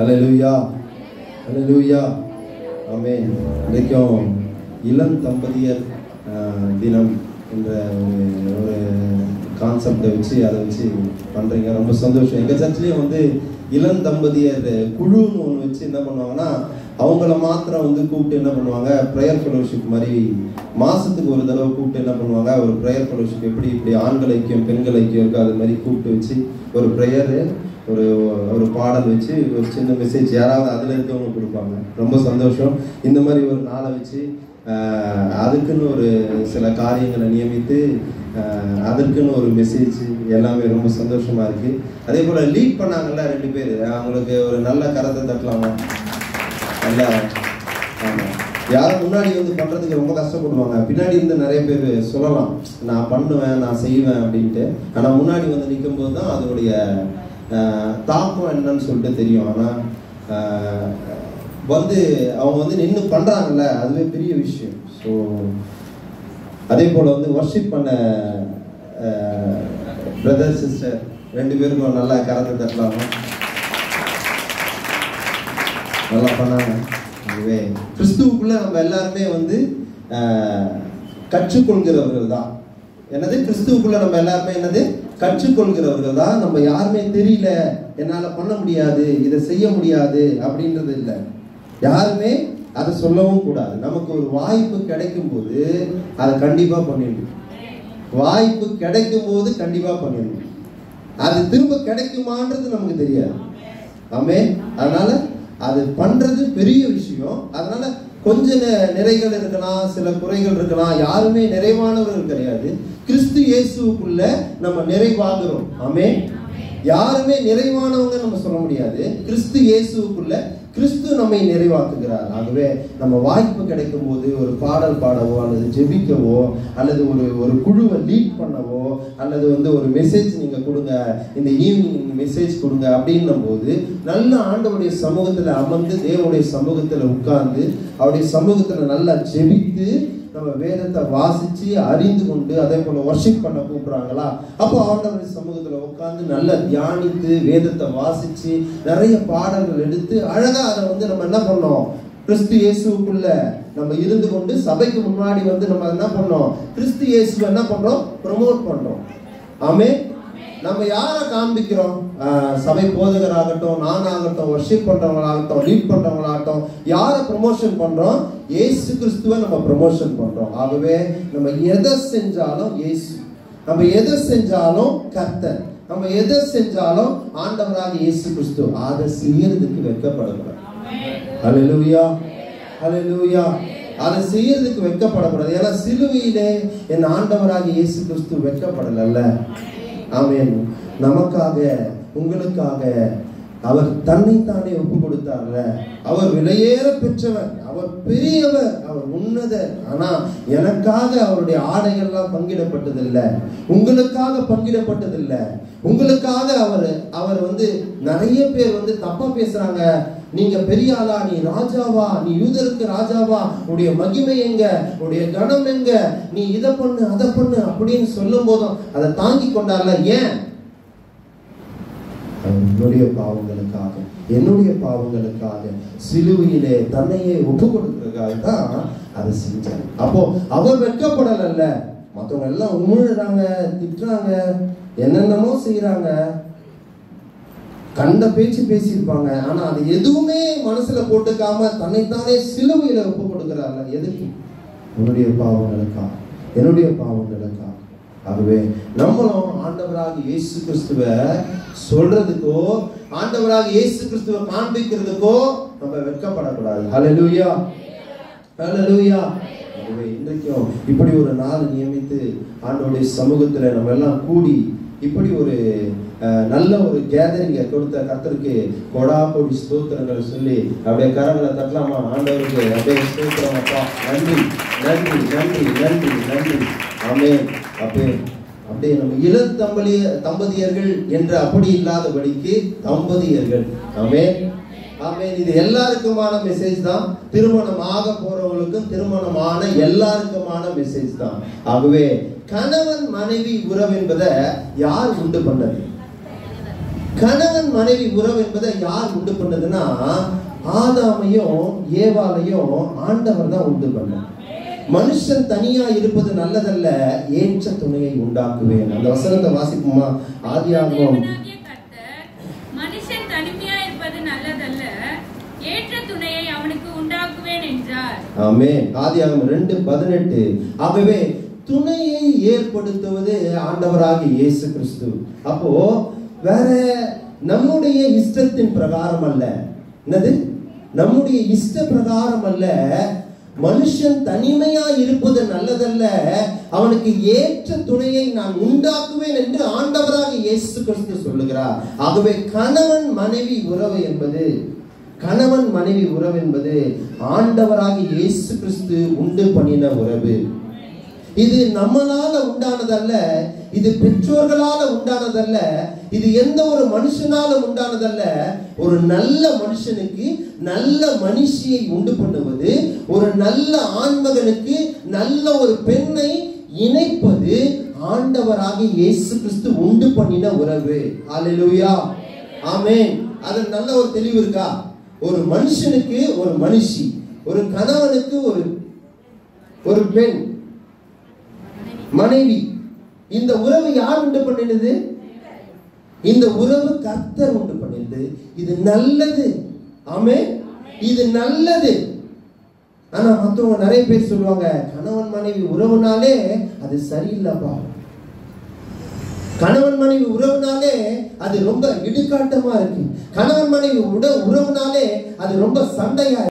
ஹல்லேலூயா, ஹல்லேலூயா, ஆமென். இன்றைக்கும் இளம் தம்பதியர் தினம் என்ற ஒரு கான்செப்டை வச்சு அதை வச்சு பண்ணுறீங்க. ரொம்ப சந்தோஷம். எங்கள் சர்ச்லேயும் வந்து இளம் தம்பதியர் குழுன்னு ஒன்று வச்சு என்ன பண்ணுவாங்கன்னா, அவங்கள மாத்திரம் வந்து கூப்பிட்டு என்ன பண்ணுவாங்க, ப்ரேயர் ஃபெலோஷிப் மாதிரி மாதத்துக்கு ஒரு தடவை கூப்பிட்டு என்ன பண்ணுவாங்க, ஒரு ப்ரேயர் ஃபெலோஷிப் எப்படி இப்படி ஆண்கள் ஐக்கியம் பெண்கள் ஐக்கியம் இருக்குது அது மாதிரி கூப்பிட்டு வச்சு ஒரு ப்ரேயரு ஒரு பாடல் வச்சு ஒரு சின்ன மெசேஜ் யாராவது அதில் இருக்கவங்க கொடுப்பாங்க. ரொம்ப சந்தோஷம். இந்த மாதிரி ஒரு நாளை வச்சு அதுக்குன்னு ஒரு சில காரியங்களை நியமித்து அதற்குன்னு ஒரு மெசேஜ் எல்லாமே ரொம்ப சந்தோஷமாக இருக்குது. அதே போல் லீட் பண்ணாங்கல்ல 2 பேர், அவங்களுக்கு ஒரு நல்ல கரத்தை தட்டலாமா? நல்லா. ஆமாம், யாரும் முன்னாடி வந்து பண்ணுறதுக்கு ரொம்ப கஷ்டப்படுவாங்க. பின்னாடி இருந்து நிறைய பேர் சொல்லலாம் நான் பண்ணுவேன் நான் செய்வேன் அப்படின்ட்டு. ஆனால் முன்னாடி வந்து நிற்கும்போது தான் அதோடைய தாக்கம் என்னன்னு சொல்லிட்டு தெரியும். ஆனால் வந்து அவங்க வந்து நின்று பண்ணுறாங்கல்ல, அதுவே பெரிய விஷயம். ஸோ அதே போல் வந்து வர்ஷிப் பண்ண பிரதர் சிஸ்டர் 2 பேருக்கும் நல்லா கரத்தை தட்டலாமா? நல்லா பண்ணாங்க. அதுவே கிறிஸ்துவுக்குள்ள நம்ம எல்லாருமே வந்து கற்றுக்கொள்கிறவர்கள் தான். என்னது? கிறிஸ்துவுக்குள்ள நம்ம எல்லாருமே என்னது? கற்றுக்கொள்கிறவர்கள் தான். நம்ம யாருமே தெரியல, என்னால் பண்ண முடியாது, இதை செய்ய முடியாது அப்படின்றது இல்லை. யாருமே அதை சொல்லவும் கூடாது. நமக்கு ஒரு வாய்ப்பு கிடைக்கும் போது அதை கண்டிப்பாக பண்ணிடணும். வாய்ப்பு கிடைக்கும் போது கண்டிப்பாக பண்ணிடணும். அது திரும்ப கிடைக்குமான்றது நமக்கு தெரியாது. ஆமென். அதனால அது பண்றது பெரிய விஷயம். அதனால கொஞ்சம் நிறைகள் இருக்கலாம், சில குறைகள் இருக்கலாம். யாருமே நிறைவானவர்கள் கிடையாது. கிறிஸ்து இயேசுக்குள்ள நம்ம நிறைவாகிறோம். ஆமென். யாருமே நிறைவானவங்க நம்ம சொல்ல முடியாது. கிறிஸ்து இயேசுக்குள்ள கிறிஸ்து நம்மை நிறைவாக்குகிறார். ஆகவே நம்ம வாய்ப்பு கிடைக்கும் போது ஒரு பாடல் பாடவோ அல்லது ஜெபிக்கவோ அல்லது ஒரு குழுவை லீட் பண்ணவோ அல்லது வந்து ஒரு மெசேஜ் நீங்க கொடுங்க, இந்த ஈவினிங் மெசேஜ் கொடுங்க அப்படின்னும் போது நல்ல ஆண்டவருடைய சமூகத்துல அமர்ந்து தேவனுடைய சமூகத்துல உட்கார்ந்து அவருடைய சமூகத்துல நல்லா ஜெபித்து நம்ம வேதத்தை வாசிச்சு அறிந்து கொண்டு அதே போல வர்ஷிப் பண்ண கூப்பிடுறாங்களா, அப்போ ஆண்டவருடைய சமூகத்துல உட்கார்ந்து நல்லா தியானித்து வேதத்தை வாசிச்சு நிறைய பாடல்கள் எடுத்து அழகா அதை வந்து நம்ம என்ன பண்ணோம், கிறிஸ்து இயேசுக்குள்ள நம்ம இருந்து கொண்டு சபைக்கு முன்னாடி வந்து நம்ம என்ன பண்ணோம், கிறிஸ்து இயேசுவை என்ன பண்றோம், ப்ரமோட் பண்றோம். ஆமென். நம்ம யாரை காண்பிக்கிறோம்? சபை போதகராகட்டும், நானாகட்டும், வர்ஷிப் பண்றவங்களாகட்டும், லீட் பண்றவங்களாகட்டும், யாரை ப்ரமோஷன் பண்றோம்? இயேசு கிறிஸ்துவை நம்ம ப்ரமோஷன் பண்றோம். ஆகவே நம்ம எதை செஞ்சாலும் இயேசு, நம்ம எதை செஞ்சாலும் கர்த்தர், நம்ம எதை செஞ்சாலும் ஆண்டவராக இயேசு கிறிஸ்து, அதை செய்யறதுக்கு வெட்கப்படக்கூடாது. ஹல்லேலூயா, ஹல்லேலூயா. அதை செய்யறதுக்கு வெட்கப்படக்கூடாது. ஏன்னா சிலுவையிலே என் ஆண்டவராக இயேசு கிறிஸ்து வெட்கப்படல. ஆமென். நமக்காக உங்களுக்காக அவர் தன்னைத்தானே ஒப்பு கொடுத்தார்ல. அவர் விலையேற பெற்றவர், அவர் பெரியவர், அவர் உன்னதர். ஆனா எனக்காக அவருடைய ஆடைகள்லாம் பங்கிடப்பட்டதில்லை, உங்களுக்காக பங்கிடப்பட்டதில்லை. உங்களுக்காக அவர் வந்து நிறைய பேர் வந்து தப்பா பேசுறாங்க. நீங்க பெரிய ஆளா, நீ ராஜாவா, நீ யூதருக்கு ராஜாவா, உடைய மகிமை எங்க, உடைய கணம் எங்க, நீ இதை பண்ணு அதை பண்ணு அப்படின்னு சொல்லும் போதும் அதை தாங்கி கொண்டார்ல. ஏன்? என்னுடைய பாவங்களுக்காக, என்னுடைய பாவங்களுக்காக சிலுவையிலே தன்னையே ஒப்பு கொடுக்கிறதுக்காக தான் அதை செஞ்சார். அப்போ அவர் வெட்கப்படல. மற்றவங்க எல்லாம் உமிழ்றாங்க, திட்டுறாங்க, என்னென்னமோ செய்யறாங்க, கண்ட பேச்சு பேசியிருப்பாங்க. ஆனா அது எதுவுமே மனசுல போட்டுக்காம தன்னைத்தானே சிலுவையில ஒப்பு கொடுக்கிறாங்க. எதுக்கு? என்னுடைய பாவங்களுக்கா, என்னுடைய பாவங்களுக்கா. ஆகவே நம்மளும் ஆண்டவராக இயேசு கிறிஸ்துவை சொல்றதுக்கோ ஆண்டவராக இயேசு கிறிஸ்துவை காண்பிக்கிறதுக்கோ நம்ம வெட்கப்படக்கூடாது. ஹல்லேலூயா, ஹல்லேலூயா. ஆகவே இன்றைக்கும் இப்படி ஒரு நாள் நியமித்து ஆண்டவருடைய சமூகத்துல நம்ம எல்லாம் கூடி இப்படி ஒரு நல்ல ஒரு கேதரிங்கை கொடுத்த கர்த்தருக்கு கோடா கோடி ஸ்தோத்திரங்களை சொல்லி அப்படியே கரங்களை தட்டலாமா? ஆண்டவருக்கு அப்படியே ஸ்தோத்திரம். அப்பா நன்றி நன்றி நன்றி நன்றி நன்றி. ஆமென். அப்படியே நம்ம இளம் தம்பதியர்கள் என்று அப்படி இல்லாதபடிக்கு தம்பதியர்கள். ஆமென், ஆமென். இது எல்லாருக்குமான மெசேஜ் தான். திருமணம் ஆக போறவங்களுக்கும் திருமணமான எல்லாருக்குமான மெசேஜ் தான். ஆகவே கணவன் மனைவி உறவு என்பதை யார் உண்டு பண்ணது? கணவன் மனைவி உறவு என்பதை யார் உண்டு பண்ணதுன்னா, ஆதாமையும் ஏவாளையும் ஆண்டவர் தான் உண்டு பண்ணார். மனுஷன் தனியா இருப்பது நல்லதல்ல, ஏற்ற துணையை உண்டாக்குவேன். அந்த வசனத்தை வாசிப்போமா? ஆதியாகமம் மனுஷன் தனிமையா இருப்பது நல்லதல்ல, ஏற்ற துணையை அவனுக்கு உண்டாக்குவேன் என்றார். ஆமென். ஆதியாகமம் 2:18. ஆகவே துணையை ஏற்படுத்துவது ஆண்டவராகிய இயேசு கிறிஸ்து. அப்போ வேற நம்முடைய இஷ்டத்தின் பிரகாரம் அல்ல. என்னது? நம்முடைய இஷ்ட பிரகாரம் அல்ல. மனுஷன் தனிமையா இருப்பது நல்லதல்ல, அவனுக்கு ஏற்ற துணையை நான் உண்டாக்குவேன் என்று ஆண்டவராக இயேசு கிறிஸ்து சொல்லுகிறார். ஆகவே கணவன் மனைவி உறவு என்பது ஆண்டவராக இயேசு கிறிஸ்து உண்டு பண்ணின உறவு. இது நம்மளால உண்டானதல்ல, இது பெற்றோர்களால உண்டானதல்ல, இது எந்த ஒரு மனுஷனால உண்டானதல்ல. ஒரு நல்ல மனுஷனுக்கு நல்ல மனுஷியை உண்டு பண்ணுவது, ஒரு நல்ல ஆண்மகனுக்கு நல்ல ஒரு பெண்ணை இணைப்பது ஆண்டவராக இயேசு கிறிஸ்து உண்டு பண்ணின உறவு. அல்லேலூயா, ஆமென். அது நல்ல ஒரு தெளிவு இருக்கா? ஒரு மனுஷனுக்கு ஒரு மனுஷி, ஒரு கணவனுக்கு ஒரு பெண் மனைவி. இந்த உறவு யார் உண்டு பண்ணினது? இந்த உறவு கர்த்தர் உண்டு பண்ணினது. இது நல்லது. ஆமென். இது நல்லது. ஆனா மற்றவங்க நிறைய பேர் சொல்லுவாங்க, கணவன் மனைவி உறவுனாலே அது சரியில்லைப்பா, கணவன் மனைவி உறவுனாலே அது ரொம்ப இடுகாட்டமா இருக்கு, கணவன் மனைவி உறவுனாலே அது ரொம்ப சண்டையா